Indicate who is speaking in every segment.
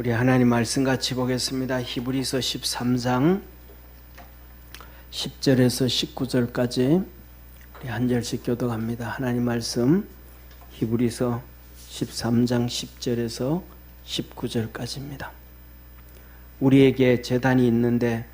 Speaker 1: 우리 하나님 말씀 같이 보겠습니다. 히브리서 13장 10절에서 19절까지 우리 한 절씩 교독합니다. 하나님 말씀 히브리서 13장 10절에서 19절까지입니다. 우리에게 제단이 있는데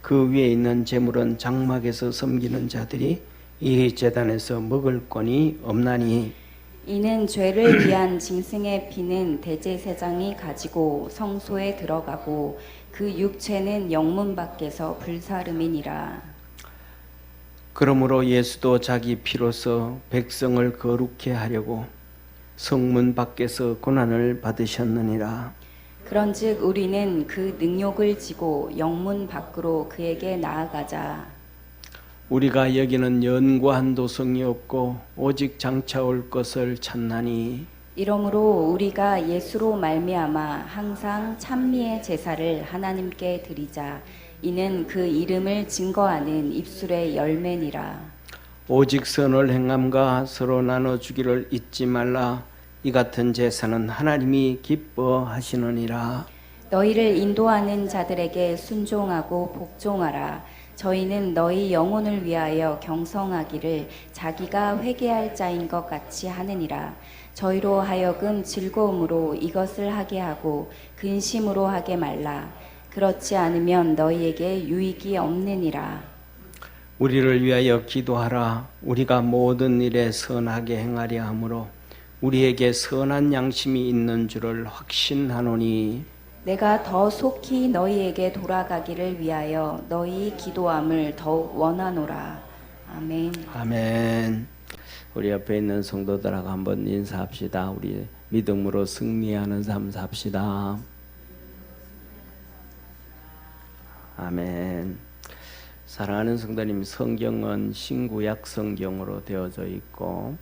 Speaker 1: 그 위에 있는 제물은 장막에서 섬기는 자들이 이 제단에서 먹을 권이 없나니
Speaker 2: 이는 죄를 위한 짐승의 피는 대제사장이 가지고 성소에 들어가고 그 육체는 영문 밖에서 불사름이니라.
Speaker 1: 그러므로 예수도 자기 피로서 백성을 거룩케 하려고 성문 밖에서 고난을 받으셨느니라.
Speaker 2: 그런즉 우리는 그 능욕을 지고 영문 밖으로 그에게 나아가자.
Speaker 1: 우리가 여기는 연고한 도성이 없고 오직 장차 올 것을 찾나니
Speaker 2: 이러므로 우리가 예수로 말미암아 항상 찬미의 제사를 하나님께 드리자. 이는 그 이름을 증거하는 입술의 열매니라.
Speaker 1: 오직 선을 행함과 서로 나눠주기를 잊지 말라. 이 같은 제사는 하나님이 기뻐하시느니라.
Speaker 2: 너희를 인도하는 자들에게 순종하고 복종하라. 저희는 너희 영혼을 위하여 경성하기를 자기가 회개할 자인 것 같이 하느니라. 저희로 하여금 즐거움으로 이것을 하게 하고 근심으로 하게 말라. 그렇지 않으면 너희에게 유익이 없느니라.
Speaker 1: 우리를 위하여 기도하라. 우리가 모든 일에 선하게 행하려 하므로 우리에게 선한 양심이 있는 줄을 확신하노니
Speaker 2: 내가 더 속히 너희에게 돌아가기를 위하여 너희 기도함을 더욱 원하노라. 아멘.
Speaker 1: 아멘. 우리 옆에 있는 성도들하고 한번 인사합시다. 우리 믿음으로 승리하는 삶 삽시다. 아멘. 사랑하는 성도님, 성경은 신구약 성경으로 되어져 있고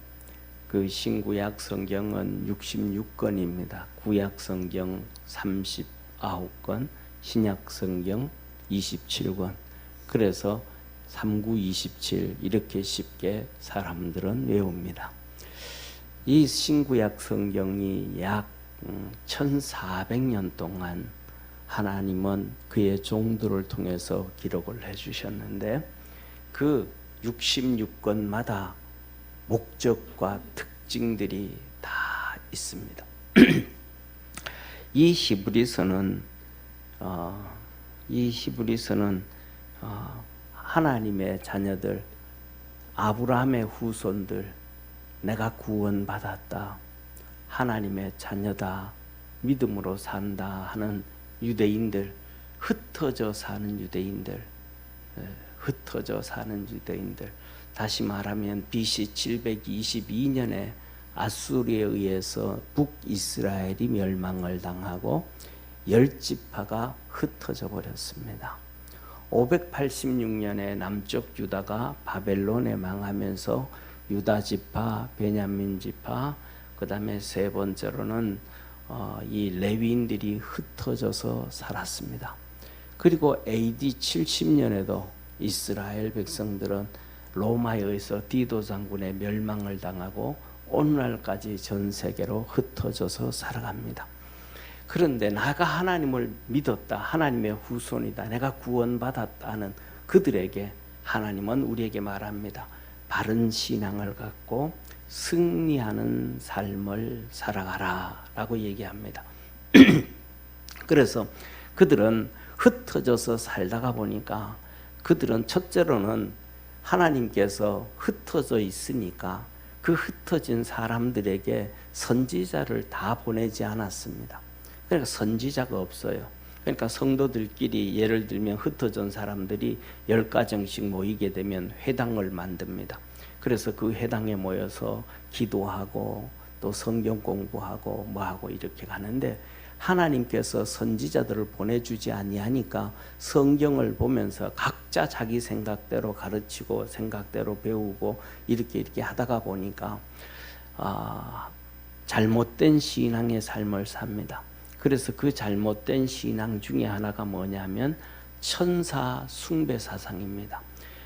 Speaker 1: 그 신구약 성경은 66권입니다. 구약 성경 39권, 신약 성경 27권. 그래서 3927 이렇게 쉽게 사람들은 외웁니다. 이 신구약 성경이 약 1400년 동안 하나님은 그의 종들을 통해서 기록을 해주셨는데 그 66권마다 목적과 특징들이 다 있습니다. 이 히브리서는 하나님의 자녀들, 아브라함의 후손들, 내가 구원받았다, 하나님의 자녀다, 믿음으로 산다 하는 유대인들, 흩어져 사는 유대인들, 다시 말하면 BC 722년에 아수리에 의해서 북이스라엘이 멸망을 당하고 10지파가 흩어져 버렸습니다. 586년에 남쪽 유다가 바벨론에 망하면서 유다지파, 베냐민지파, 그 다음에 세 번째로는 이 레위인들이 흩어져서 살았습니다. 그리고 AD 70년에도 이스라엘 백성들은 로마에 의해서 디도 장군의 멸망을 당하고 오늘날까지 전 세계로 흩어져서 살아갑니다. 그런데 내가 하나님을 믿었다, 하나님의 후손이다, 내가 구원받았다는 그들에게 하나님은 우리에게 말합니다. 바른 신앙을 갖고 승리하는 삶을 살아가라 라고 얘기합니다. 그래서 그들은 흩어져서 살다가 보니까 그들은 첫째로는 하나님께서 흩어져 있으니까 그 흩어진 사람들에게 선지자를 다 보내지 않았습니다. 그러니까 선지자가 없어요. 그러니까 성도들끼리 예를 들면 흩어진 사람들이 10가정씩 모이게 되면 회당을 만듭니다. 그래서 그 회당에 모여서 기도하고 또 성경 공부하고 뭐하고 이렇게 가는데 하나님께서 선지자들을 보내주지 아니하니까 성경을 보면서 각자 자기 생각대로 가르치고 생각대로 배우고 이렇게 하다가 보니까 잘못된 신앙의 삶을 삽니다. 그래서 그 잘못된 신앙 중에 하나가 뭐냐면 천사 숭배 사상입니다.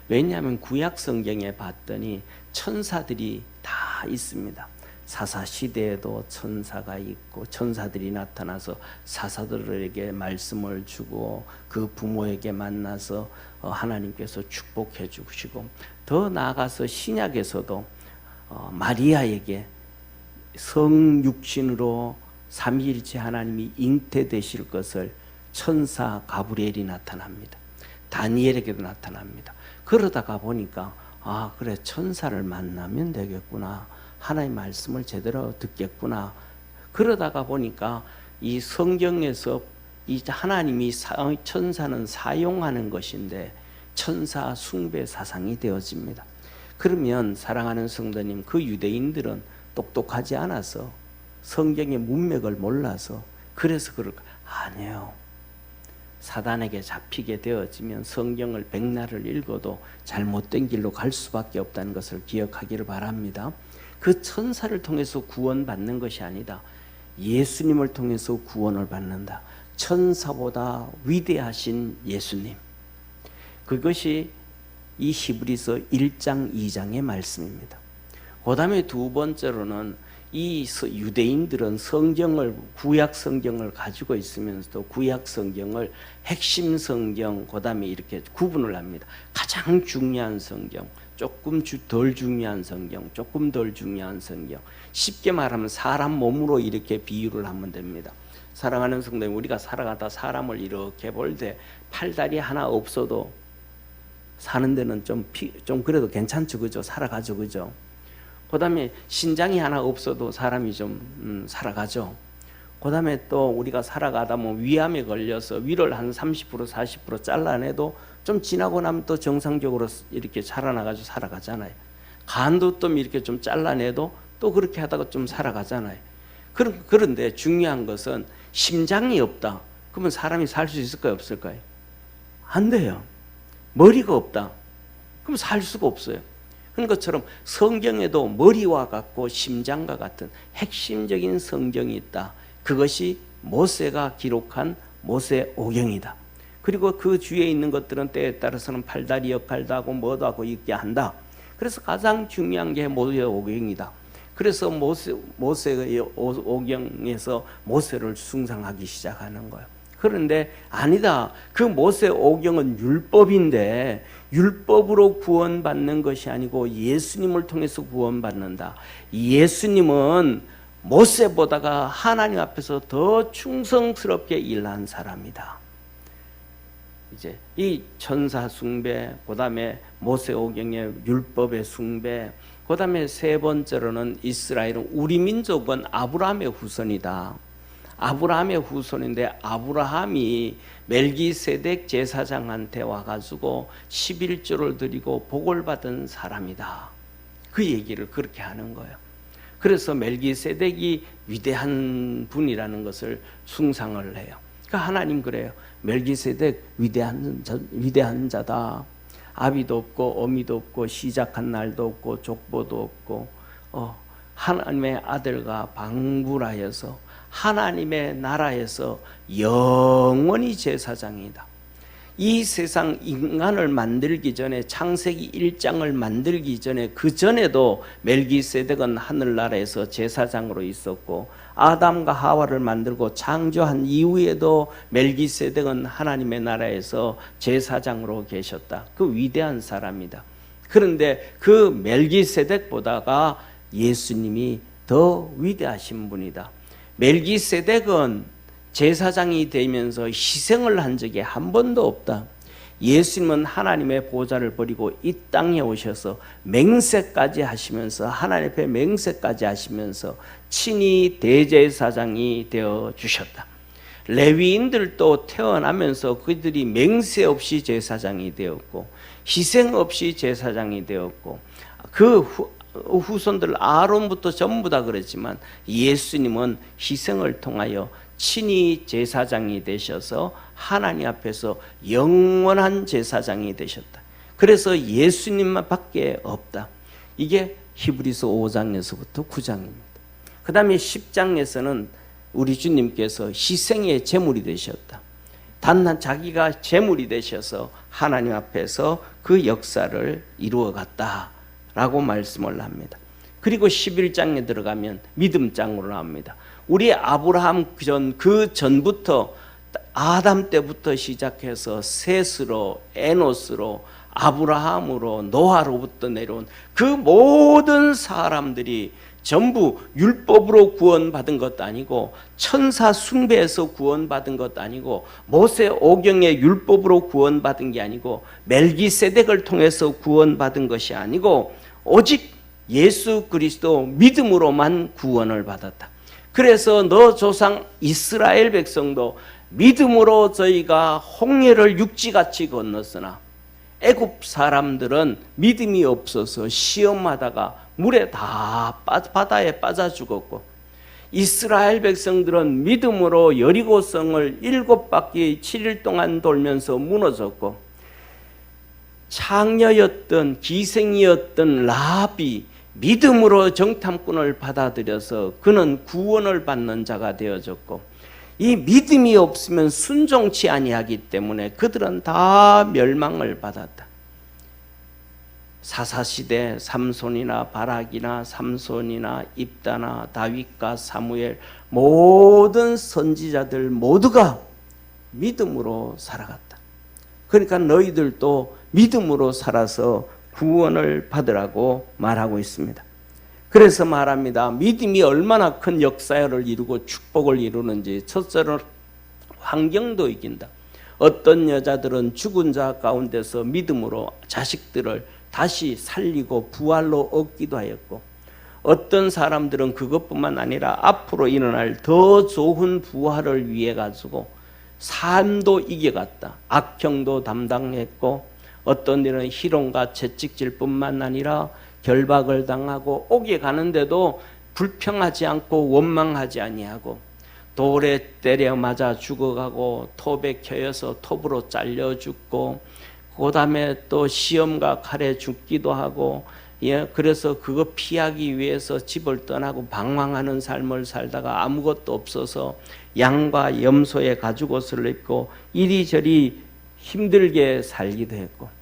Speaker 1: 왜냐하면 구약 성경에 봤더니 천사들이 다 있습니다. 사사 시대에도 천사가 있고 천사들이 나타나서 사사들에게 말씀을 주고 그 부모에게 만나서 하나님께서 축복해 주시고, 더 나아가서 신약에서도 마리아에게 성육신으로 삼위일체 하나님이 잉태되실 것을 천사 가브리엘이 나타납니다. 다니엘에게도 나타납니다. 그러다가 보니까 그래, 천사를 만나면 되겠구나, 하나님의 말씀을 제대로 듣겠구나. 그러다가 보니까 이 성경에서 이 하나님이 천사는 사용하는 것인데 천사 숭배 사상이 되어집니다. 그러면 사랑하는 성도님, 그 유대인들은 똑똑하지 않아서 성경의 문맥을 몰라서 그래서 그럴까? 아니에요. 사단에게 잡히게 되어지면 성경을 백날을 읽어도 잘못된 길로 갈 수밖에 없다는 것을 기억하기를 바랍니다. 그 천사를 통해서 구원받는 것이 아니다. 예수님을 통해서 구원을 받는다. 천사보다 위대하신 예수님. 그것이 이 히브리서 1장 2장의 말씀입니다. 그 다음에 두 번째로는 이 유대인들은 성경을, 구약 성경을 가지고 있으면서도 구약 성경을 핵심 성경, 그 다음에 이렇게 구분을 합니다. 가장 중요한 성경, 조금 덜 중요한 성경, 조금 덜 중요한 성경. 쉽게 말하면 사람 몸으로 이렇게 비유를 하면 됩니다. 사랑하는 성도님, 우리가 살아가다 사람을 이렇게 볼 때 팔다리 하나 없어도 사는 데는 좀 그래도 괜찮죠, 그죠? 살아가죠, 그죠? 그 다음에 신장이 하나 없어도 사람이 좀 살아가죠. 그 다음에 또 우리가 살아가다 뭐 위암에 걸려서 위를 한 30% 40% 잘라내도 좀 지나고 나면 또 정상적으로 이렇게 자라나가지고 살아가잖아요. 간도 또 이렇게 좀 잘라내도 또 그렇게 하다가 좀 살아가잖아요. 그런데 중요한 것은 심장이 없다. 그러면 사람이 살 수 있을까요, 없을까요? 안 돼요. 머리가 없다. 그럼 살 수가 없어요. 그런 것처럼 성경에도 머리와 같고 심장과 같은 핵심적인 성경이 있다. 그것이 모세가 기록한 모세오경이다. 그리고 그 주위에 있는 것들은 때에 따라서는 팔다리 역할도 하고 뭐도 하고 있게 한다. 그래서 가장 중요한 게 모세오경이다. 그래서 모세의 오경에서 모세를 숭상하기 시작하는 거예요. 그런데 아니다. 그 모세오경은 율법인데 율법으로 구원받는 것이 아니고 예수님을 통해서 구원받는다. 예수님은 모세보다가 하나님 앞에서 더 충성스럽게 일한 사람이다. 이제 이 천사 숭배, 그다음에 모세오경의 율법의 숭배, 그다음에 세 번째로는 이스라엘은, 우리 민족은 아브라함의 후손이다. 아브라함의 후손인데 아브라함이 멜기세덱 제사장한테 와가지고 11조를 드리고 복을 받은 사람이다. 그 얘기를 그렇게 하는 거예요. 그래서 멜기세덱이 위대한 분이라는 것을 숭상을 해요. 그러니까 하나님 그래요. 멜기세덱 위대한 자다. 아비도 없고 어미도 없고 시작한 날도 없고 족보도 없고 하나님의 아들과 방불하여서 하나님의 나라에서 영원히 제사장이다. 이 세상 인간을 만들기 전에, 창세기 1장을 만들기 전에, 그 전에도 멜기세덱은 하늘나라에서 제사장으로 있었고, 아담과 하와를 만들고 창조한 이후에도 멜기세덱은 하나님의 나라에서 제사장으로 계셨다. 그 위대한 사람이다. 그런데 그 멜기세덱보다가 예수님이 더 위대하신 분이다. 멜기세덱은 제사장이 되면서 희생을 한 적이 한 번도 없다. 예수님은 하나님의 보좌를 버리고 이 땅에 오셔서 맹세까지 하시면서, 하나님 앞에 맹세까지 하시면서 친히 대제사장이 되어 주셨다. 레위인들도 태어나면서 그들이 맹세 없이 제사장이 되었고 희생 없이 제사장이 되었고, 그 후손들 아론부터 전부 다 그랬지만 예수님은 희생을 통하여 친히 제사장이 되셔서 하나님 앞에서 영원한 제사장이 되셨다. 그래서 예수님만 밖에 없다. 이게 히브리서 5장에서부터 9장입니다. 그 다음에 10장에서는 우리 주님께서 희생의 제물이 되셨다. 단한 자기가 제물이 되셔서 하나님 앞에서 그 역사를 이루어 갔다 라고 말씀을 합니다. 그리고 11장에 들어가면 믿음장으로 나옵니다. 우리 아브라함 그 전부터 아담 때부터 시작해서 셋으로 에노스로 아브라함으로 노아로부터 내려온 그 모든 사람들이 전부 율법으로 구원받은 것도 아니고 천사 숭배에서 구원받은 것도 아니고 모세 오경의 율법으로 구원받은 게 아니고 멜기세덱을 통해서 구원받은 것이 아니고 오직 예수 그리스도 믿음으로만 구원을 받았다. 그래서 너 조상 이스라엘 백성도 믿음으로 저희가 홍해를 육지같이 건넜으나 애굽 사람들은 믿음이 없어서 시험하다가 물에 바다에 빠져 죽었고 이스라엘 백성들은 믿음으로 여리고성을 7바퀴 7일 동안 돌면서 무너졌고 창녀였던 기생이었던 라합이 믿음으로 정탐꾼을 받아들여서 그는 구원을 받는 자가 되어졌고 이 믿음이 없으면 순종치 아니하기 때문에 그들은 다 멸망을 받았다. 사사시대 삼손이나 바락이나 삼손이나 입다나 다윗과 사무엘 모든 선지자들 모두가 믿음으로 살아갔다. 그러니까 너희들도 믿음으로 살아서 구원을 받으라고 말하고 있습니다. 그래서 말합니다. 믿음이 얼마나 큰 역사를 이루고 축복을 이루는지. 첫째로 환경도 이긴다. 어떤 여자들은 죽은 자 가운데서 믿음으로 자식들을 다시 살리고 부활로 얻기도 하였고 어떤 사람들은 그것뿐만 아니라 앞으로 일어날 더 좋은 부활을 위해 가지고 삶도 이겨갔다. 악형도 담당했고 어떤 일은 희롱과 채찍질 뿐만 아니라 결박을 당하고 옥에 가는데도 불평하지 않고 원망하지 아니하고 돌에 때려 맞아 죽어가고 톱에 켜여서 톱으로 잘려 죽고 그 다음에 또 시험과 칼에 죽기도 하고 그래서 그거 피하기 위해서 집을 떠나고 방황하는 삶을 살다가 아무것도 없어서 양과 염소의 가죽옷을 입고 이리저리 힘들게 살기도 했고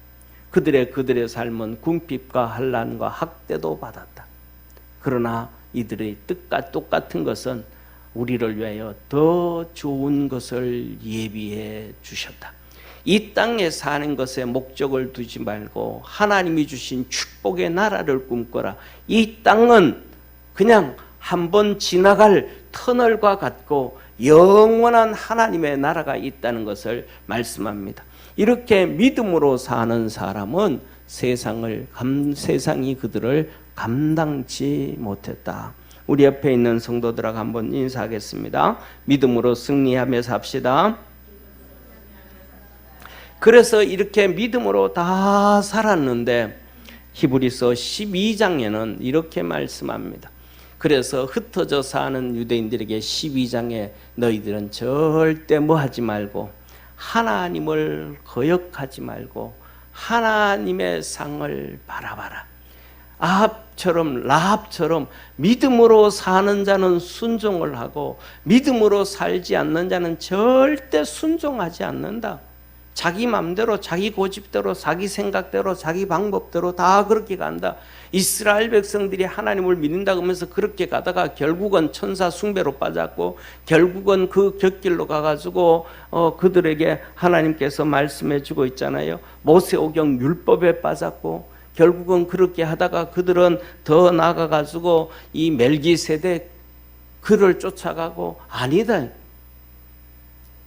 Speaker 1: 그들의 삶은 궁핍과 환난과 학대도 받았다. 그러나 이들의 뜻과 똑같은 것은 우리를 위하여 더 좋은 것을 예비해 주셨다. 이 땅에 사는 것에 목적을 두지 말고 하나님이 주신 축복의 나라를 꿈꿔라. 이 땅은 그냥 한번 지나갈 터널과 같고 영원한 하나님의 나라가 있다는 것을 말씀합니다. 이렇게 믿음으로 사는 사람은 세상이 그들을 감당치 못했다. 우리 옆에 있는 성도들하고 한번 인사하겠습니다. 믿음으로 승리하며 삽시다. 그래서 이렇게 믿음으로 다 살았는데 히브리서 12장에는 이렇게 말씀합니다. 그래서 흩어져 사는 유대인들에게 12장에 너희들은 절대 뭐 하지 말고 하나님을 거역하지 말고 하나님의 상을 바라봐라. 라합처럼 믿음으로 사는 자는 순종을 하고 믿음으로 살지 않는 자는 절대 순종하지 않는다. 자기 마음대로 자기 고집대로 자기 생각대로 자기 방법대로 다 그렇게 간다. 이스라엘 백성들이 하나님을 믿는다고 하면서 그렇게 가다가 결국은 천사 숭배로 빠졌고 결국은 그 곁길로 가가지고 그들에게 하나님께서 말씀해 주고 있잖아요. 모세오경 율법에 빠졌고 결국은 그렇게 하다가 그들은 더 나아가가지고 이 멜기세덱 그를 쫓아가고 아니다.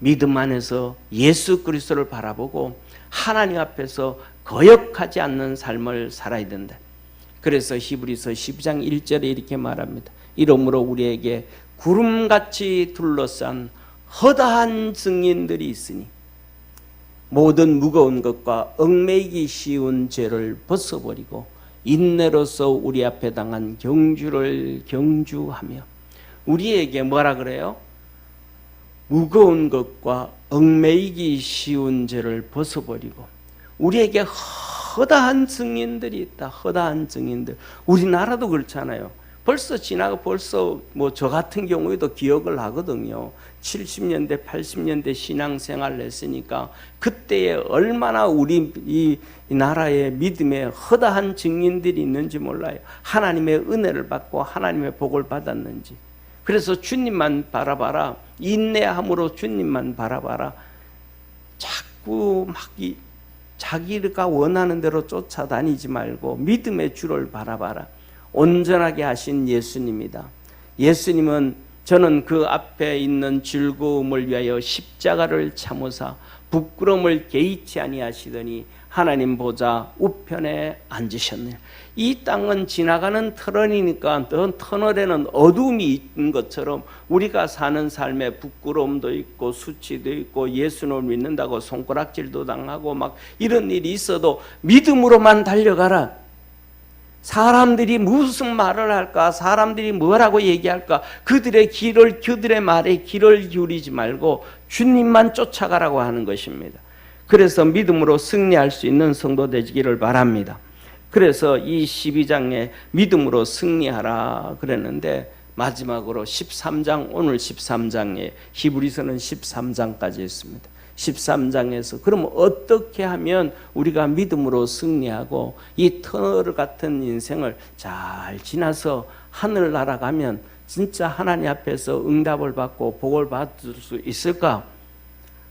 Speaker 1: 믿음 안에서 예수 그리스도를 바라보고 하나님 앞에서 거역하지 않는 삶을 살아야 된다. 그래서 히브리서 12장 1절에 이렇게 말합니다. 이러므로 우리에게 구름같이 둘러싼 허다한 증인들이 있으니 모든 무거운 것과 얽매이기 쉬운 죄를 벗어버리고 인내로서 우리 앞에 당한 경주를 경주하며 우리에게 뭐라 그래요? 무거운 것과 얽매이기 쉬운 죄를 벗어버리고 우리에게 허다한 증인들이 있다. 허다한 증인들. 우리나라도 그렇잖아요. 벌써 지나가 벌써 뭐 저 같은 경우에도 기억을 하거든요. 70년대, 80년대 신앙생활을 했으니까 그때에 얼마나 우리 이 나라의 믿음에 허다한 증인들이 있는지 몰라요. 하나님의 은혜를 받고 하나님의 복을 받았는지. 그래서 주님만 바라봐라. 인내함으로 주님만 바라봐라. 자꾸 막 자기가 원하는 대로 쫓아다니지 말고 믿음의 주를 바라봐라. 온전하게 하신 예수님이다. 예수님은 저는 그 앞에 있는 즐거움을 위하여 십자가를 참으사 부끄러움을 개의치 아니하시더니 하나님 보좌 우편에 앉으셨네. 이 땅은 지나가는 터널이니까 터널에는 어둠이 있는 것처럼 우리가 사는 삶에 부끄러움도 있고 수치도 있고 예수를 믿는다고 손가락질도 당하고 막 이런 일이 있어도 믿음으로만 달려가라. 사람들이 무슨 말을 할까? 사람들이 뭐라고 얘기할까? 그들의 말에 귀를 기울이지 말고 주님만 쫓아가라고 하는 것입니다. 그래서 믿음으로 승리할 수 있는 성도 되시기를 바랍니다. 그래서 이 12장에 믿음으로 승리하라 그랬는데 마지막으로 13장, 오늘 13장에 히브리서는 13장까지 있습니다. 13장에서 그럼 어떻게 하면 우리가 믿음으로 승리하고 이 터널 같은 인생을 잘 지나서 하늘 날아가면 진짜 하나님 앞에서 응답을 받고 복을 받을 수 있을까?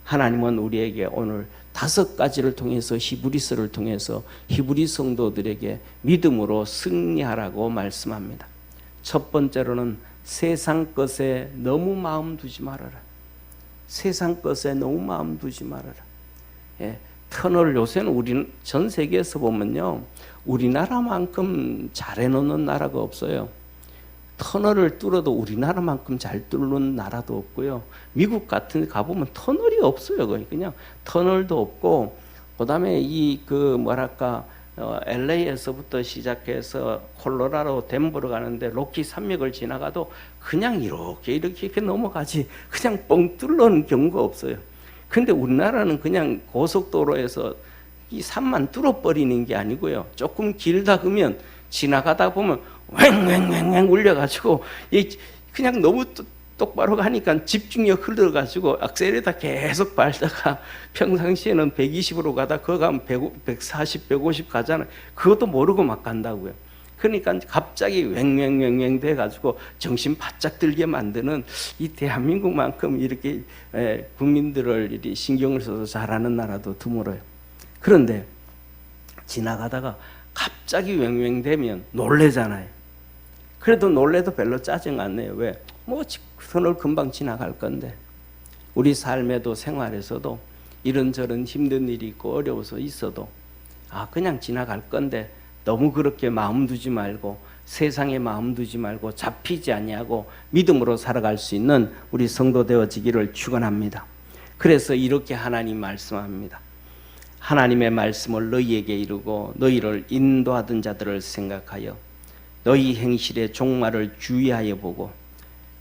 Speaker 1: 하나님은 우리에게 오늘 5가지를 통해서 히브리서를 통해서 히브리 성도들에게 믿음으로 승리하라고 말씀합니다. 첫 번째로는 세상 것에 너무 마음 두지 말아라. 세상 것에 너무 마음 두지 말아라. 예, 터널 요새는 우리 전 세계에서 보면요, 우리나라만큼 잘해놓는 나라가 없어요. 터널을 뚫어도 우리나라만큼 잘 뚫는 나라도 없고요. 미국 같은 데 가보면 터널이 없어요. 그냥 터널도 없고, 그다음에 LA에서부터 시작해서 콜로라도 덴버로 가는데 로키 산맥을 지나가도 그냥 이렇게 넘어가지 그냥 뻥 뚫는 경우가 없어요. 근데 우리나라는 그냥 고속도로에서 이 산만 뚫어버리는 게 아니고요. 조금 길다 그러면 지나가다 보면 왱왱왱왱 울려가지고 그냥 너무 똑바로 가니까 집중력 흘러가지고 악셀에다 계속 밟다가 평상시에는 120으로 가다 그거 가면 140, 150 가잖아요. 그것도 모르고 막 간다고요. 그러니까 갑자기 왱왱왱왱 돼가지고 정신 바짝 들게 만드는 이 대한민국만큼 이렇게 국민들을 이렇게 신경을 써서 잘하는 나라도 드물어요. 그런데 지나가다가 갑자기 왱왱 되면 놀래잖아요. 그래도 놀래도 별로 짜증 안 내요. 왜? 터널 금방 지나갈 건데. 우리 삶에도 생활에서도 이런저런 힘든 일이 있고 어려워서 있어도 그냥 지나갈 건데 너무 그렇게 마음 두지 말고 세상에 마음 두지 말고 잡히지 아니하고 믿음으로 살아갈 수 있는 우리 성도 되어지기를 축원합니다. 그래서 이렇게 하나님 말씀합니다. 하나님의 말씀을 너희에게 이루고 너희를 인도하던 자들을 생각하여 너희 행실의 종말을 주의하여 보고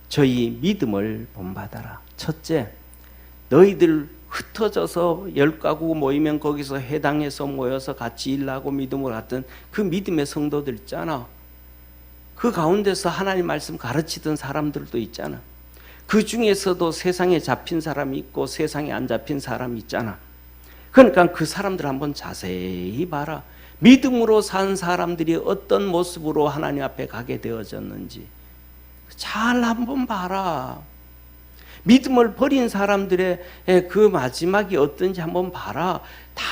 Speaker 1: 저희 믿음을 본받아라. 첫째, 너희들 흩어져서 10가구 모이면 거기서 해당해서 모여서 같이 일하고 믿음을 갖던 그 믿음의 성도들 있잖아. 그 가운데서 하나님 말씀 가르치던 사람들도 있잖아. 그 중에서도 세상에 잡힌 사람이 있고 세상에 안 잡힌 사람이 있잖아. 그러니까 그 사람들 한번 자세히 봐라. 믿음으로 산 사람들이 어떤 모습으로 하나님 앞에 가게 되어졌는지 잘 한번 봐라. 믿음을 버린 사람들의 그 마지막이 어떤지 한번 봐라. 다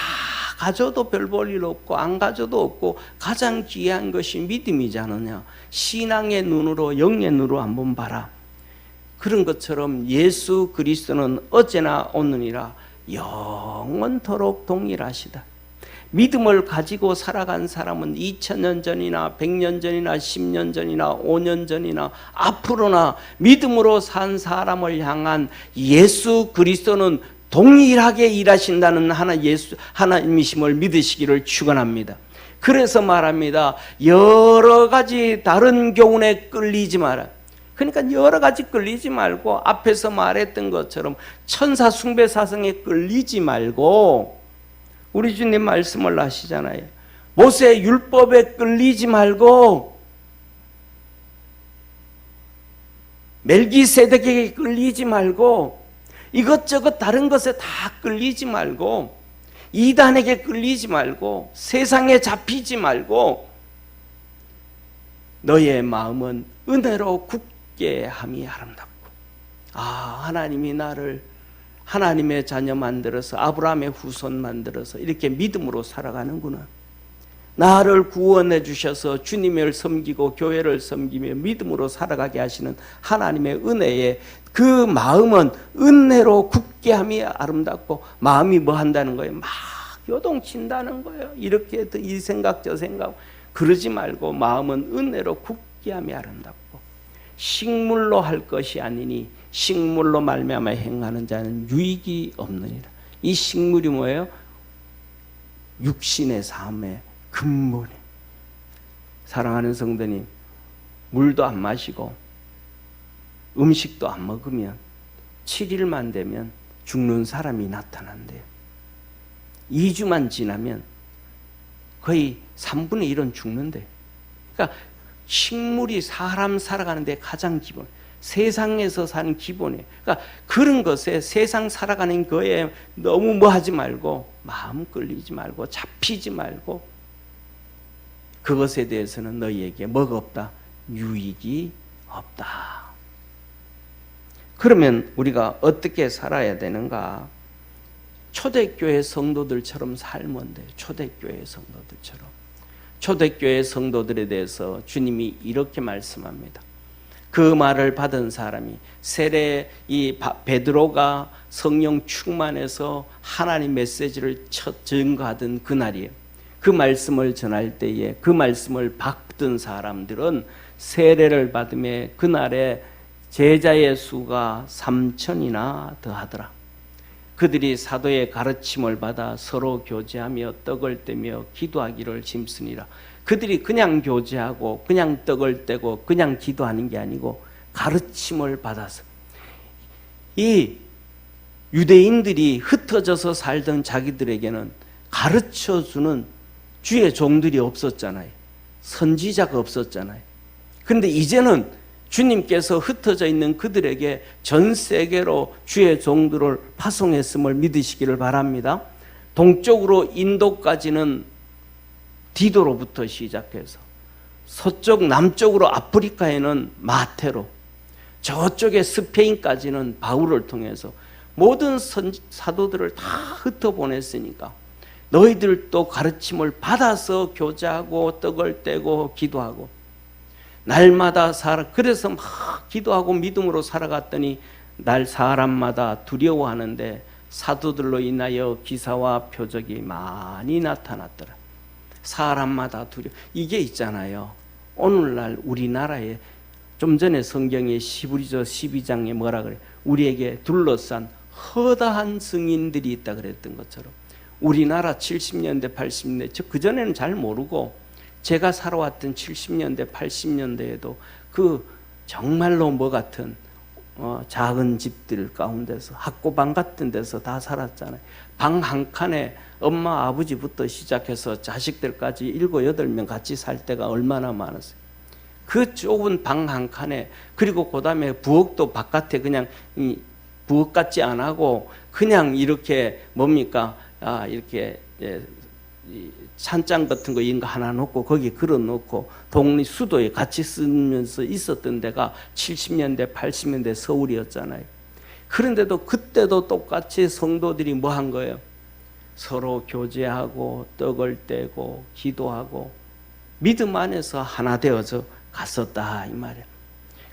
Speaker 1: 가져도 별 볼 일 없고 안 가져도 없고 가장 귀한 것이 믿음이지 않느냐. 신앙의 눈으로 영의 눈으로 한번 봐라. 그런 것처럼 예수 그리스도는 어제나 오늘이라 영원토록 동일하시다. 믿음을 가지고 살아간 사람은 2000년 전이나 100년 전이나 10년 전이나 5년 전이나 앞으로나 믿음으로 산 사람을 향한 예수 그리스도는 동일하게 일하신다는 하나님이심을 믿으시기를 축원합니다. 그래서 말합니다. 여러 가지 다른 교훈에 끌리지 마라. 그러니까 여러 가지 끌리지 말고 앞에서 말했던 것처럼 천사 숭배 사상에 끌리지 말고 우리 주님 말씀을 하시잖아요. 모세 율법에 끌리지 말고 멜기세덱에게 끌리지 말고 이것저것 다른 것에 다 끌리지 말고 이단에게 끌리지 말고 세상에 잡히지 말고 너의 마음은 은혜로 굳게 함이 아름답고 하나님이 나를 하나님의 자녀 만들어서 아브라함의 후손 만들어서 이렇게 믿음으로 살아가는구나. 나를 구원해 주셔서 주님을 섬기고 교회를 섬기며 믿음으로 살아가게 하시는 하나님의 은혜에 그 마음은 은혜로 굳게 함이 아름답고 마음이 뭐 한다는 거예요? 막 요동친다는 거예요. 이렇게 이 생각 저 생각 그러지 말고 마음은 은혜로 굳게 함이 아름답고 식물로 할 것이 아니니 식물로 말미암아 행하는 자는 유익이 없느니라. 이 식물이 뭐예요? 육신의 삶의 근본이. 사랑하는 성도님, 물도 안 마시고 음식도 안 먹으면 7일만 되면 죽는 사람이 나타난대요. 2주만 지나면 거의 3분의 1은 죽는데요. 그러니까 식물이 사람 살아가는데 가장 기본, 세상에서 사는 기본이에요. 그러니까 그런 것에 세상 살아가는 거에 너무 뭐 하지 말고 마음 끌리지 말고 잡히지 말고 그것에 대해서는 너희에게 뭐가 없다? 유익이 없다. 그러면 우리가 어떻게 살아야 되는가? 초대교회 성도들처럼 살면 돼요. 초대교회 성도들처럼. 초대교회 성도들에 대해서 주님이 이렇게 말씀합니다. 그 말을 받은 사람이 세례 이 베드로가 성령 충만해서 하나님 메시지를 첫 증거하던 그날이에요. 그 말씀을 전할 때에 그 말씀을 받던 사람들은 세례를 받음에 그날에 제자의 수가 3,000이나 더하더라. 그들이 사도의 가르침을 받아 서로 교제하며 떡을 떼며 기도하기를 힘쓰니라. 그들이 그냥 교제하고 그냥 떡을 떼고 그냥 기도하는 게 아니고 가르침을 받아서 이 유대인들이 흩어져서 살던 자기들에게는 가르쳐주는 주의 종들이 없었잖아요. 선지자가 없었잖아요. 그런데 이제는 주님께서 흩어져 있는 그들에게 전 세계로 주의 종들을 파송했음을 믿으시기를 바랍니다. 동쪽으로 인도까지는 디도로부터 시작해서 서쪽 남쪽으로 아프리카에는 마테로, 저쪽에 스페인까지는 바울을 통해서 모든 사도들을 다 흩어보냈으니까 너희들도 가르침을 받아서 교제하고 떡을 떼고 기도하고 날마다 그래서 막 기도하고 믿음으로 살아갔더니 날 사람마다 두려워하는데 사도들로 인하여 기사와 표적이 많이 나타났더라. 사람마다 이게 있잖아요. 오늘날 우리나라에 좀 전에 성경에 시브리서 12장에 뭐라 그래? 우리에게 둘러싼 허다한 증인들이 있다 그랬던 것처럼 우리나라 70년대 80년대 저 그전에는 잘 모르고 제가 살아왔던 70년대 80년대에도 그 정말로 뭐 같은 작은 집들 가운데서 학고방 같은 데서 다 살았잖아요. 방 한 칸에 엄마 아버지부터 시작해서 자식들까지 7, 8명 같이 살 때가 얼마나 많았어요. 그 좁은 방 한 칸에 그리고 그 다음에 부엌도 바깥에 그냥 부엌 같지 안 하고 그냥 이렇게 뭡니까 이렇게 찬장 같은 거 이런 거 하나 놓고 거기 걸어 놓고 독립 수도에 같이 쓰면서 있었던 데가 70년대 80년대 서울이었잖아요. 그런데도 그때도 똑같이 성도들이 뭐 한 거예요? 서로 교제하고 떡을 떼고 기도하고 믿음 안에서 하나 되어서 갔었다 이 말이에요.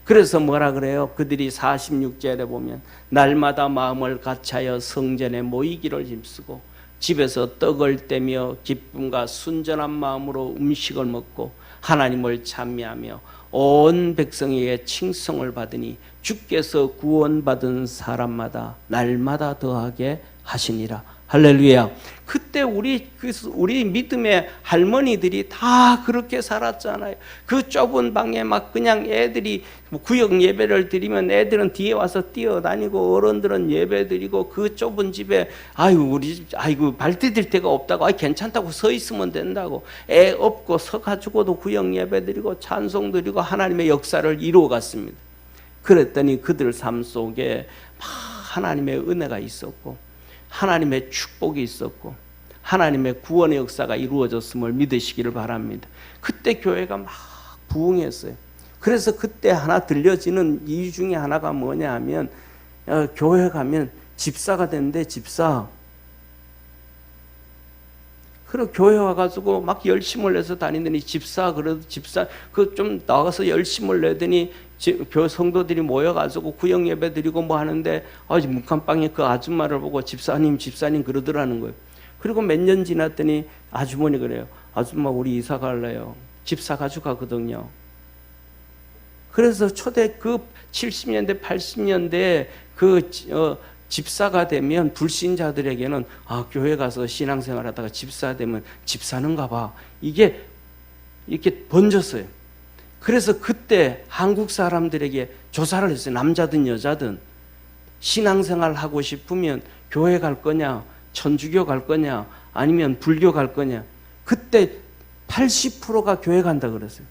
Speaker 1: 그래서 뭐라 그래요? 그들이 46절에 보면 날마다 마음을 같이하여 성전에 모이기를 힘쓰고 집에서 떡을 떼며 기쁨과 순전한 마음으로 음식을 먹고 하나님을 찬미하며 온 백성에게 칭송을 받으니 주께서 구원받은 사람마다 날마다 더하게 하시니라. 할렐루야. 그때 우리 믿음의 할머니들이 다 그렇게 살았잖아요. 그 좁은 방에 막 그냥 애들이 구역 예배를 드리면 애들은 뒤에 와서 뛰어다니고 어른들은 예배 드리고 그 좁은 집에 아이고 발 디딜 데가 없다고 괜찮다고 서 있으면 된다고 애 없고 서 가지고도 구역 예배 드리고 찬송 드리고 하나님의 역사를 이루어 갔습니다. 그랬더니 그들 삶 속에 막 하나님의 은혜가 있었고 하나님의 축복이 있었고 하나님의 구원의 역사가 이루어졌음을 믿으시기를 바랍니다. 그때 교회가 막 부흥했어요. 그래서 그때 하나 들려지는 이유 중에 하나가 뭐냐 하면 교회 가면 집사가 됐는데 집사. 그리고 교회 와가지고 막 열심을 내서 다니더니 집사 그래도 집사 그 좀 나가서 열심을 내더니 교회 성도들이 모여가지고 구역 예배 드리고 뭐 하는데 문간방에 그 아줌마를 보고 집사님 그러더라는 거예요. 그리고 몇 년 지났더니 아주머니 그래요. 아줌마 우리 이사 갈래요. 집사 가져가거든요. 그래서 초대 그 70년대 80년대 그 집사가 되면 불신자들에게는 교회 가서 신앙생활 하다가 집사 되면 집사는가 봐. 이게 이렇게 번졌어요. 그래서 그때 한국 사람들에게 조사를 했어요. 남자든 여자든 신앙생활 하고 싶으면 교회 갈 거냐, 천주교 갈 거냐, 아니면 불교 갈 거냐. 그때 80%가 교회 간다 그랬어요.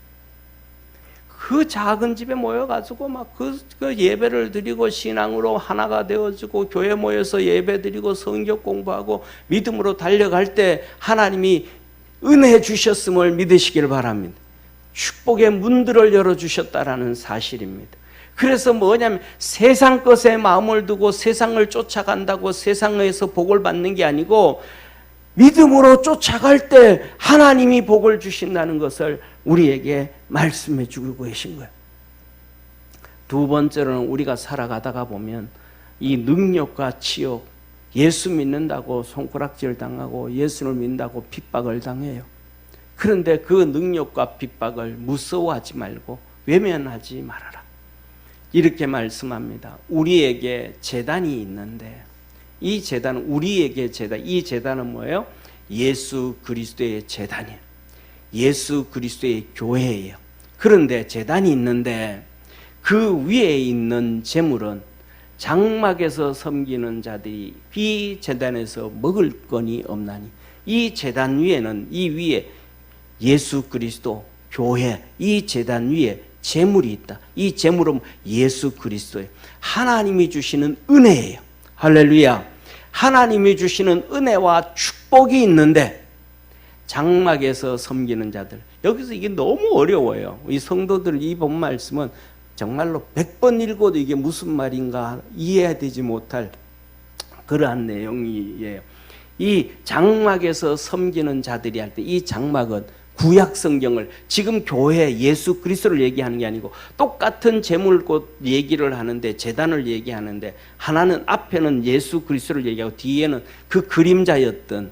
Speaker 1: 그 작은 집에 모여가지고 막 그 예배를 드리고 신앙으로 하나가 되어지고 교회 모여서 예배 드리고 성경 공부하고 믿음으로 달려갈 때 하나님이 은혜 주셨음을 믿으시길 바랍니다. 축복의 문들을 열어주셨다라는 사실입니다. 그래서 뭐냐면 세상 것에 마음을 두고 세상을 쫓아간다고 세상에서 복을 받는 게 아니고 믿음으로 쫓아갈 때 하나님이 복을 주신다는 것을 우리에게 말씀해 주고 계신 거예요. 두 번째로는 우리가 살아가다가 보면 이 능력과 치욕, 예수 믿는다고 손가락질 당하고 예수를 믿는다고 핍박을 당해요. 그런데 그 능력과 핍박을 무서워하지 말고 외면하지 말아라. 이렇게 말씀합니다. 우리에게 제단이 있는데 이 제단은 우리에게 이 제단은 뭐예요? 예수 그리스도의 제단이에요. 예수 그리스도의 교회예요. 그런데 제단이 있는데 그 위에 있는 제물은 장막에서 섬기는 자들이 이 제단에서 먹을 건이 없나니 이 제단 위에는 이 위에 예수 그리스도 교회 이 제단 위에 제물이 있다. 이 제물은 예수 그리스도예요. 하나님이 주시는 은혜예요. 할렐루야. 하나님이 주시는 은혜와 축복이 있는데 장막에서 섬기는 자들, 여기서 이게 너무 어려워요. 이 성도들 이 본 말씀은 정말로 100번 읽어도 이게 무슨 말인가 이해되지 못할 그러한 내용이에요. 이 장막에서 섬기는 자들이 할 때 이 장막은 구약 성경을 지금 교회 예수 그리스도를 얘기하는 게 아니고 똑같은 제물꽃 얘기를 하는데 제단을 얘기하는데 하나는 앞에는 예수 그리스도를 얘기하고 뒤에는 그 그림자였던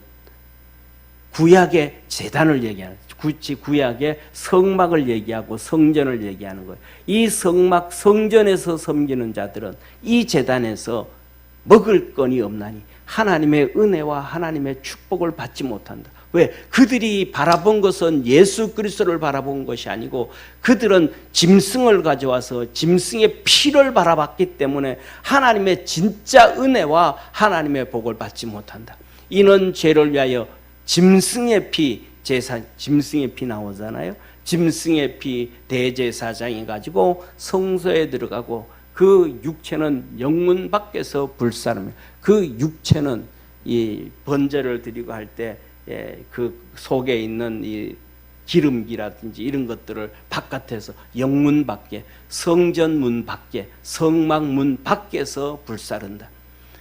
Speaker 1: 구약의 제단을 얘기하는 구약의 성막을 얘기하고 성전을 얘기하는 거예요. 이 성막 성전에서 섬기는 자들은 이 제단에서 먹을 건이 없나니 하나님의 은혜와 하나님의 축복을 받지 못한다. 왜? 그들이 바라본 것은 예수 그리스도를 바라본 것이 아니고 그들은 짐승을 가져와서 짐승의 피를 바라봤기 때문에 하나님의 진짜 은혜와 하나님의 복을 받지 못한다. 이는 죄를 위하여 짐승의 피, 짐승의 피 나오잖아요. 짐승의 피 대제사장이 가지고 성소에 들어가고 그 육체는 영문 밖에서 불사르며 그 육체는 이 번제를 드리고 할 때 그 속에 있는 이 기름기라든지 이런 것들을 바깥에서 영문 밖에 성전문 밖에 성막문 밖에서 불사른다.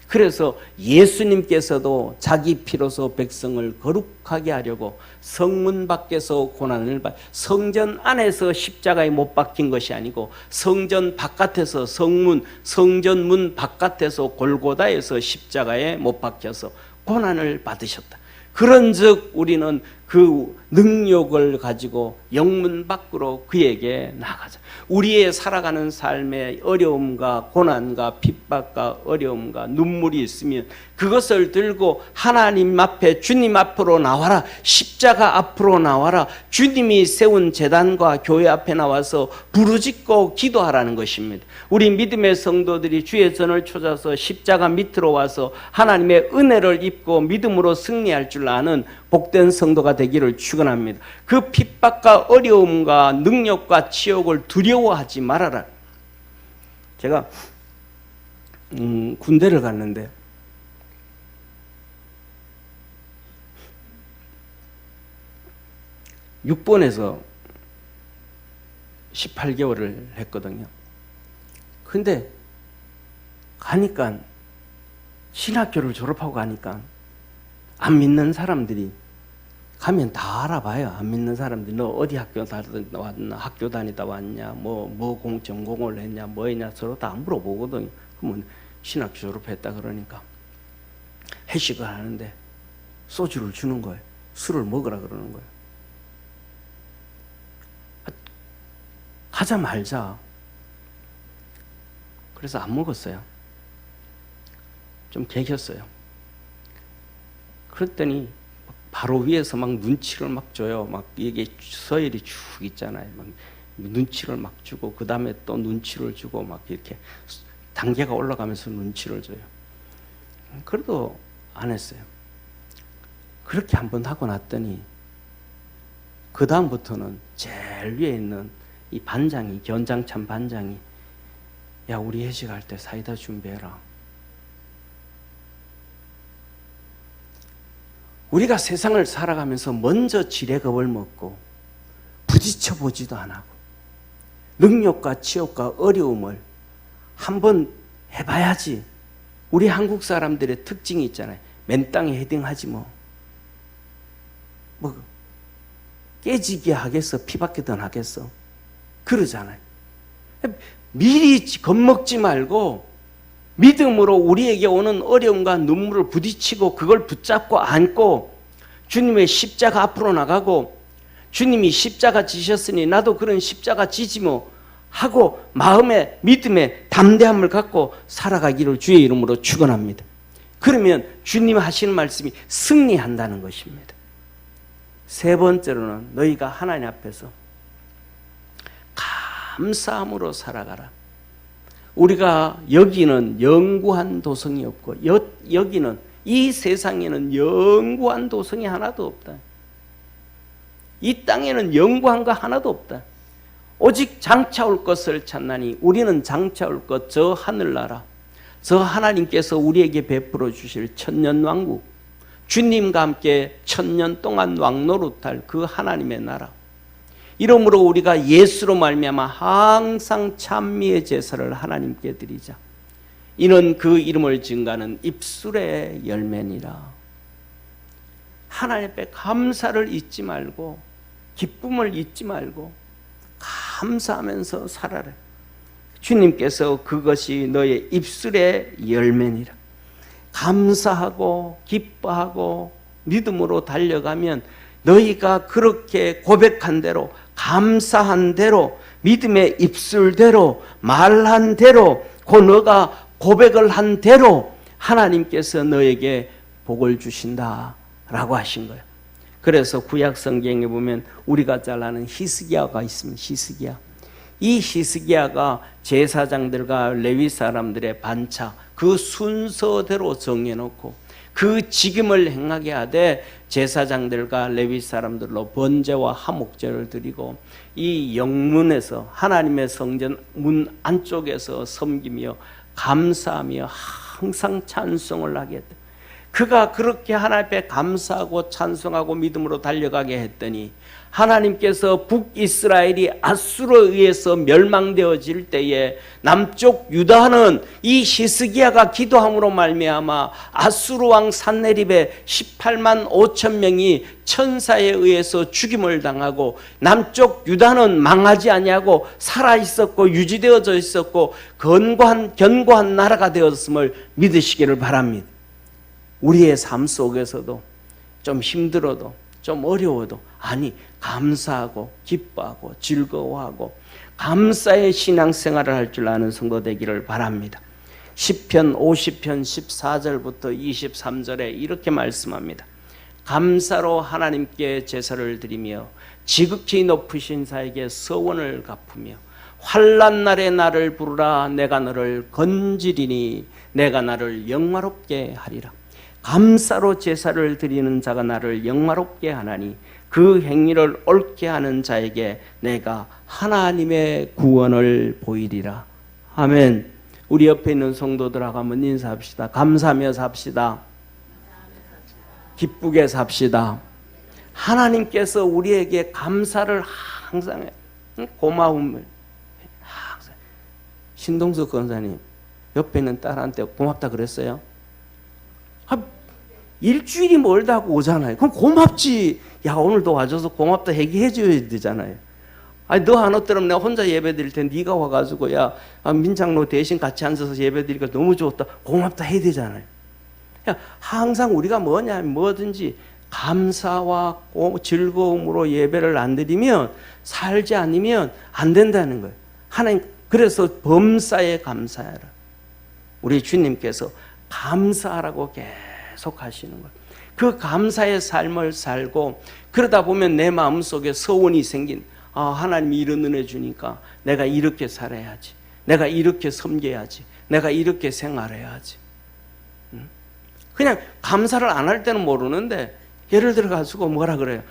Speaker 1: 그래서 예수님께서도 자기 피로서 백성을 거룩하게 하려고 성문 밖에서 고난을 성전 안에서 십자가에 못 박힌 것이 아니고 성전 바깥에서 성전문 바깥에서 골고다에서 십자가에 못 박혀서 고난을 받으셨다. 그런즉 우리는 그 능력을 가지고 영문 밖으로 그에게 나가자. 우리의 살아가는 삶의 어려움과 고난과 핍박과 어려움과 눈물이 있으면 그것을 들고 하나님 앞에 주님 앞으로 나와라. 십자가 앞으로 나와라. 주님이 세운 제단과 교회 앞에 나와서 부르짖고 기도하라는 것입니다. 우리 믿음의 성도들이 주의 전을 찾아서 십자가 밑으로 와서 하나님의 은혜를 입고 믿음으로 승리할 줄 아는 복된 성도가 되기를 축원합니다. 그 핍박과 어려움과 능력과 치욕을 두려워하지 말아라. 제가 군대를 갔는데 (6번에서) 18개월을 했거든요. 근데 가니까 신학교를 졸업하고 가니까 안 믿는 사람들이 가면 다 알아봐요. 안 믿는 사람들이 너 어디 학교 다니다 왔나, 학교 다니다 왔냐, 뭐 전공을 했냐, 뭐 했냐 서로 다 물어보거든요. 그러면 신학교 졸업했다 그러니까 회식을 하는데 소주를 주는 거예요. 술을 먹으라 그러는 거예요. 하자 말자. 그래서 안 먹었어요. 좀 개겼어요. 그랬더니 바로 위에서 막 눈치를 막 줘요. 막 이게 서열이 쭉 있잖아요. 막 눈치를 막 주고 그 다음에 또 눈치를 주고 막 이렇게 단계가 올라가면서 눈치를 줘요. 그래도 안 했어요. 그렇게 한번 하고 났더니 그 다음부터는 제일 위에 있는 이 반장이, 견장찬 반장이, 야 우리 회식할 때 사이다 준비해라. 우리가 세상을 살아가면서 먼저 지레겁을 먹고 부딪혀 보지도 안 하고 능력과 치욕과 어려움을 한번 해봐야지. 우리 한국 사람들의 특징이 있잖아요. 맨 땅에 헤딩하지 뭐 깨지게 하겠어, 피박히든 하겠어, 그러잖아요. 미리 겁먹지 말고 믿음으로 우리에게 오는 어려움과 눈물을 부딪히고 그걸 붙잡고 안고 주님의 십자가 앞으로 나가고 주님이 십자가 지셨으니 나도 그런 십자가 지지 뭐 하고 마음에 믿음에 담대함을 갖고 살아가기를 주의 이름으로 축원합니다. 그러면 주님 하시는 말씀이 승리한다는 것입니다. 세 번째로는 너희가 하나님 앞에서 감사함으로 살아가라. 우리가 여기는 영구한 도성이 없고 여기는 이 세상에는 영구한 도성이 하나도 없다. 이 땅에는 영구한 거 하나도 없다. 오직 장차 올 것을 찾나니 우리는 장차 올 것 저 하늘나라, 저 하나님께서 우리에게 베풀어 주실 천년왕국, 주님과 함께 천년 동안 왕노릇할 그 하나님의 나라, 이러므로 우리가 예수로 말미암아 항상 찬미의 제사를 하나님께 드리자. 이는 그 이름을 증가하는 입술의 열매니라. 하나님 앞에 감사를 잊지 말고 기쁨을 잊지 말고 감사하면서 살아라. 주님께서 그것이 너의 입술의 열매니라. 감사하고 기뻐하고 믿음으로 달려가면 너희가 그렇게 고백한 대로, 감사한 대로, 믿음의 입술대로, 말한 대로, 그 너가 고백을 한 대로 하나님께서 너에게 복을 주신다라고 하신 거예요. 그래서 구약 성경에 보면 우리가 잘 아는 히스기야가 있습니다. 히스기야. 이 히스기야가 제사장들과 레위 사람들의 반차 그 순서대로 정해놓고 그 직임을 행하게 하되 제사장들과 레위 사람들로 번제와 화목제를 드리고 이 영문에서 하나님의 성전 문 안쪽에서 섬기며 감사하며 항상 찬송을 하게 했다. 그가 그렇게 하나님 앞에 감사하고 찬송하고 믿음으로 달려가게 했더니 하나님께서 북이스라엘이 아수르에 의해서 멸망되어질 때에 남쪽 유다는 이 히스기야가 기도함으로 말미암아 아수르 왕 산헤립의 18만 5천 명이 천사에 의해서 죽임을 당하고 남쪽 유다는 망하지 아니하고 살아 있었고 유지되어져 있었고 견고한 나라가 되었음을 믿으시기를 바랍니다. 우리의 삶 속에서도 좀 힘들어도 좀 어려워도 감사하고 기뻐하고 즐거워하고 감사의 신앙생활을 할 줄 아는 성도 되기를 바랍니다. 시편 50편 14절부터 23절에 이렇게 말씀합니다. 감사로 하나님께 제사를 드리며 지극히 높으신 자에게 서원을 갚으며 환난 날에 나를 부르라. 내가 너를 건지리니 내가 나를 영화롭게 하리라. 감사로 제사를 드리는 자가 나를 영화롭게 하나니 그 행위를 옳게 하는 자에게 내가 하나님의 구원을 보이리라. 아멘. 우리 옆에 있는 성도들하고 한번 인사합시다. 감사하며 삽시다. 기쁘게 삽시다. 하나님께서 우리에게 감사를 항상 해. 고마움을 항상. 신동석 권사님 옆에 있는 딸한테 고맙다 그랬어요? 일주일이 멀다고 오잖아요. 그럼 고맙지. 야, 오늘도 와줘서 고맙다 얘기해 줘야 되잖아요. 아니, 너 안 왔더라면 내가 혼자 예배 드릴 텐데 네가 와가지고 야, 민장로 대신 같이 앉아서 예배 드리니까 너무 좋다. 고맙다 해야 되잖아요. 항상 우리가 뭐든지 감사와 즐거움으로 예배를 안 드리면, 살지 않으면 안 된다는 거예요. 하나님, 그래서 범사에 감사하라. 우리 주님께서 감사하라고 계속 하시는 거예요. 그 감사의 삶을 살고 그러다 보면 내 마음속에 서원이 생긴, 하나님이 이런 은혜 주니까 내가 이렇게 살아야지, 내가 이렇게 섬겨야지, 내가 이렇게 생활해야지. 그냥 감사를 안 할 때는 모르는데, 예를 들어 가지고 뭐라 그래요?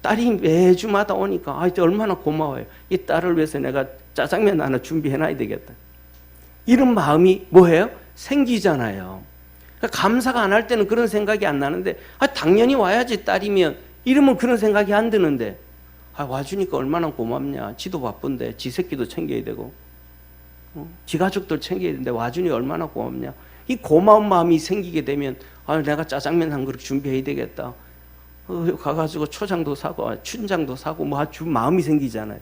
Speaker 1: 딸이 매주마다 오니까 얼마나 고마워요. 이 딸을 위해서 내가 짜장면 하나 준비해놔야 되겠다. 이런 마음이 뭐예요? 생기잖아요. 감사가 안 할 때는 그런 생각이 안 나는데, 당연히 와야지 딸이면, 이러면 그런 생각이 안 드는데, 와주니까 얼마나 고맙냐. 지도 바쁜데 지 새끼도 챙겨야 되고 지 가족들 챙겨야 되는데 와주니 얼마나 고맙냐. 이 고마운 마음이 생기게 되면 내가 짜장면 한 그릇 준비해야 되겠다. 가가지고 초장도 사고 춘장도 사고 마음이 생기잖아요.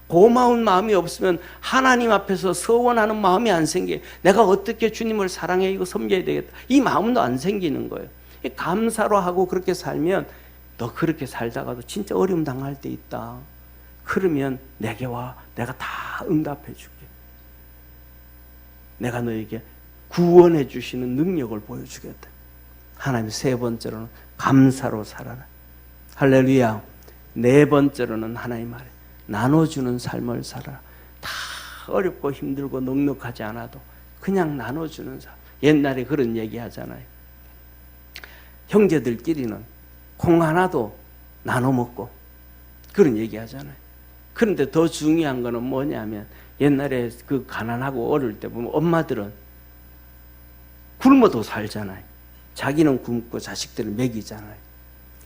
Speaker 1: 고마운 마음이 없으면 하나님 앞에서 서원하는 마음이 안 생겨요. 내가 어떻게 주님을 사랑해 이거 섬겨야 되겠다. 이 마음도 안 생기는 거예요. 감사로 하고 그렇게 살면, 너 그렇게 살다가도 진짜 어려움 당할 때 있다. 그러면 내게 와. 내가 다 응답해 줄게. 내가 너에게 구원해 주시는 능력을 보여주겠다. 하나님, 세 번째로는 감사로 살아라. 할렐루야. 네 번째로는 하나님 말에 나눠주는 삶을 살아라. 다 어렵고 힘들고 넉넉하지 않아도 그냥 나눠주는 삶. 옛날에 그런 얘기 하잖아요. 형제들끼리는 콩 하나도 나눠 먹고 그런 얘기 하잖아요. 그런데 더 중요한 거는 뭐냐면, 옛날에 그 가난하고 어릴 때 보면 엄마들은 굶어도 살잖아요. 자기는 굶고 자식들은 먹이잖아요.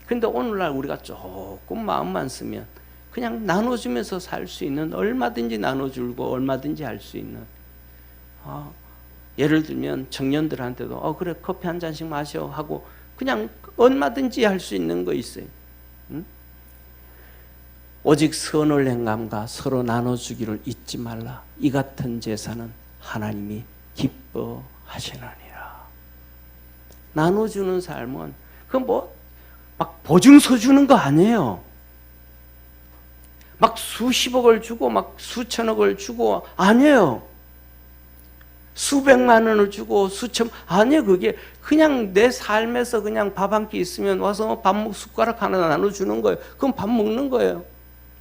Speaker 1: 그런데 오늘날 우리가 조금 마음만 쓰면 그냥 나눠주면서 살 수 있는, 얼마든지 나눠주고 얼마든지 할 수 있는, 예를 들면 청년들한테도 그래 커피 한 잔씩 마셔 하고 그냥 얼마든지 할 수 있는 거 있어요. 오직 선을 행함과 서로 나눠주기를 잊지 말라. 이 같은 제사는 하나님이 기뻐하시나니라. 나눠주는 삶은 막 보증서 주는 거 아니에요. 막 수십억을 주고 막 수천억을 주고 아니에요. 수백만 원을 주고 아니에요. 그게 그냥 내 삶에서 그냥 밥 한 끼 있으면 와서 숟가락 하나 나눠주는 거예요. 그럼 밥 먹는 거예요.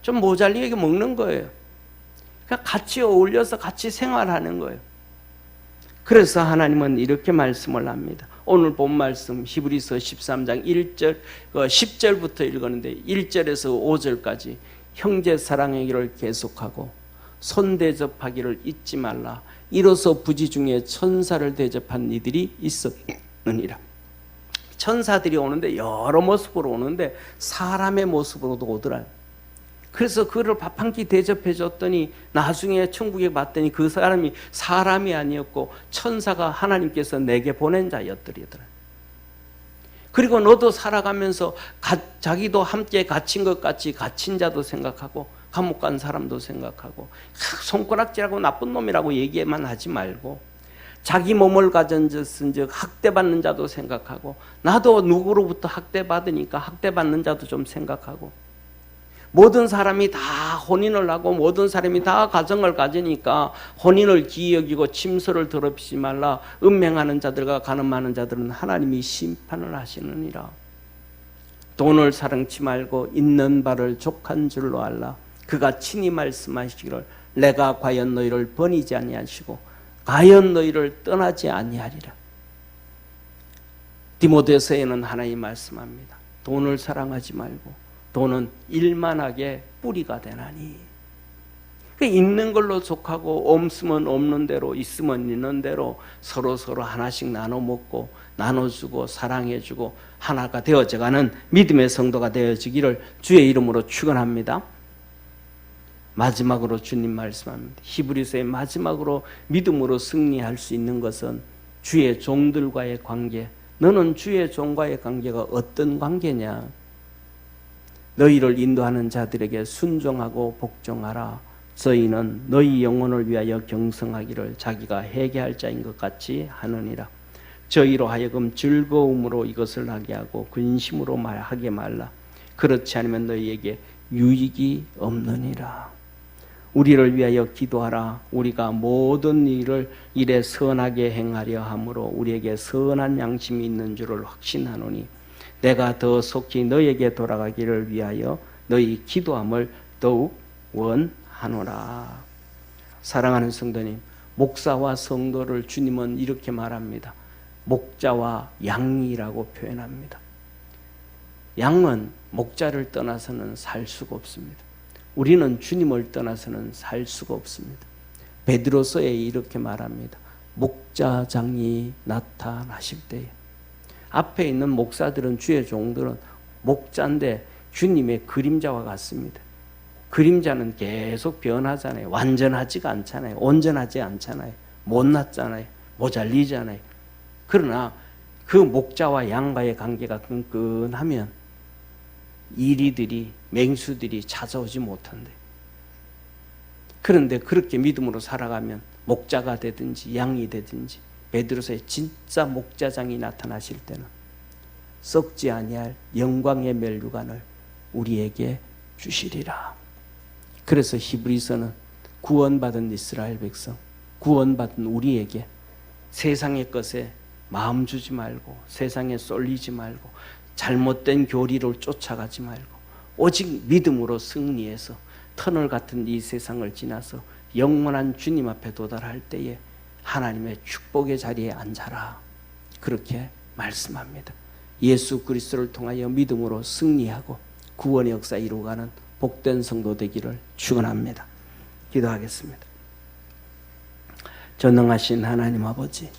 Speaker 1: 좀 모자리게 먹는 거예요. 그러니까 같이 어울려서 같이 생활하는 거예요. 그래서 하나님은 이렇게 말씀을 합니다. 오늘 본 말씀 히브리서 13장 1절 10절부터 읽었는데 1절에서 5절까지 형제 사랑하기를 계속하고 손 대접하기를 잊지 말라. 이로써 부지 중에 천사를 대접한 이들이 있었느니라. 천사들이 오는데 여러 모습으로 오는데 사람의 모습으로도 오더라. 그래서 그를 밥 한 끼 대접해 줬더니 나중에 천국에 봤더니 그 사람이 사람이 아니었고 천사가 하나님께서 내게 보낸 자였더라. 그리고 너도 살아가면서 자기도 함께 갇힌 것 같이 갇힌 자도 생각하고 감옥 간 사람도 생각하고 손가락질하고 나쁜 놈이라고 얘기만 하지 말고 자기 몸을 가졌은즉 학대받는 자도 생각하고 나도 누구로부터 학대받으니까 학대받는 자도 좀 생각하고 모든 사람이 다 혼인을 하고 모든 사람이 다 가정을 가지니까 혼인을 기이 여기고 침소를 더럽히지 말라. 음행하는 자들과 간음하는 자들은 하나님이 심판을 하시느니라. 돈을 사랑치 말고 있는 바를 족한 줄로 알라. 그가 친히 말씀하시기를 내가 과연 너희를 버리지 아니하시고 과연 너희를 떠나지 아니하리라. 디모데서에는 하나님 말씀합니다. 돈을 사랑하지 말고 돈은 일만하게 뿌리가 되나니. 그 있는 걸로 족하고 없으면 없는 대로 있으면 있는 대로 서로 하나씩 나눠 먹고 나눠주고 사랑해주고 하나가 되어져가는 믿음의 성도가 되어지기를 주의 이름으로 축원합니다. 마지막으로 주님 말씀합니다. 히브리서의 마지막으로 믿음으로 승리할 수 있는 것은 주의 종들과의 관계. 너는 주의 종과의 관계가 어떤 관계냐? 너희를 인도하는 자들에게 순종하고 복종하라. 저희는 너희 영혼을 위하여 경성하기를 자기가 회개할 자인 것 같이 하느니라. 저희로 하여금 즐거움으로 이것을 하게 하고 근심으로 하게 말라. 그렇지 않으면 너희에게 유익이 없느니라. 우리를 위하여 기도하라. 우리가 모든 일에 선하게 행하려 함으로 우리에게 선한 양심이 있는 줄을 확신하노니 내가 더 속히 너희에게 돌아가기를 위하여 너희 기도함을 더욱 원하노라. 사랑하는 성도님, 목사와 성도를 주님은 이렇게 말합니다. 목자와 양이라고 표현합니다. 양은 목자를 떠나서는 살 수가 없습니다. 우리는 주님을 떠나서는 살 수가 없습니다. 베드로서에 이렇게 말합니다. 목자장이 나타나실 때에. 앞에 있는 목사들은, 주의 종들은 목자인데 주님의 그림자와 같습니다. 그림자는 계속 변하잖아요. 완전하지가 않잖아요. 온전하지 않잖아요. 못났잖아요. 모자리잖아요. 그러나 그 목자와 양과의 관계가 끈끈하면 이리들이, 맹수들이 찾아오지 못한대. 그런데 그렇게 믿음으로 살아가면 목자가 되든지 양이 되든지 베드로서의 진짜 목자장이 나타나실 때는 썩지 아니할 영광의 멸류관을 우리에게 주시리라. 그래서 히브리서는 구원받은 이스라엘 백성, 구원받은 우리에게 세상의 것에 마음 주지 말고 세상에 쏠리지 말고 잘못된 교리를 쫓아가지 말고 오직 믿음으로 승리해서 터널 같은 이 세상을 지나서 영원한 주님 앞에 도달할 때에 하나님의 축복의 자리에 앉아라. 그렇게 말씀합니다. 예수 그리스도를 통하여 믿음으로 승리하고 구원의 역사 이루어가는 복된 성도 되기를 축원합니다. 기도하겠습니다. 전능하신 하나님 아버지,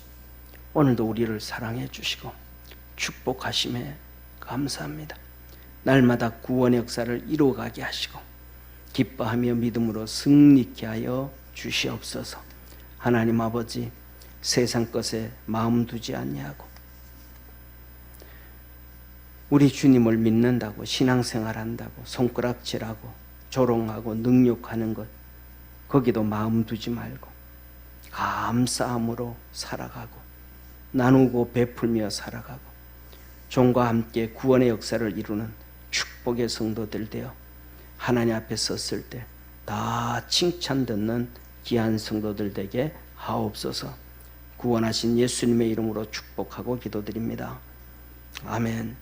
Speaker 1: 오늘도 우리를 사랑해 주시고 축복하심에 감사합니다. 날마다 구원의 역사를 이루어가게 하시고 기뻐하며 믿음으로 승리케 하여 주시옵소서. 하나님 아버지, 세상 것에 마음 두지 아니하고 우리 주님을 믿는다고 신앙생활한다고 손가락질하고 조롱하고 능욕하는 것, 거기도 마음 두지 말고 감사함으로 살아가고 나누고 베풀며 살아가고 종과 함께 구원의 역사를 이루는 축복의 성도들 되어 하나님 앞에 섰을 때 다 칭찬 듣는 귀한 성도들 되게 하옵소서. 구원하신 예수님의 이름으로 축복하고 기도드립니다. 아멘.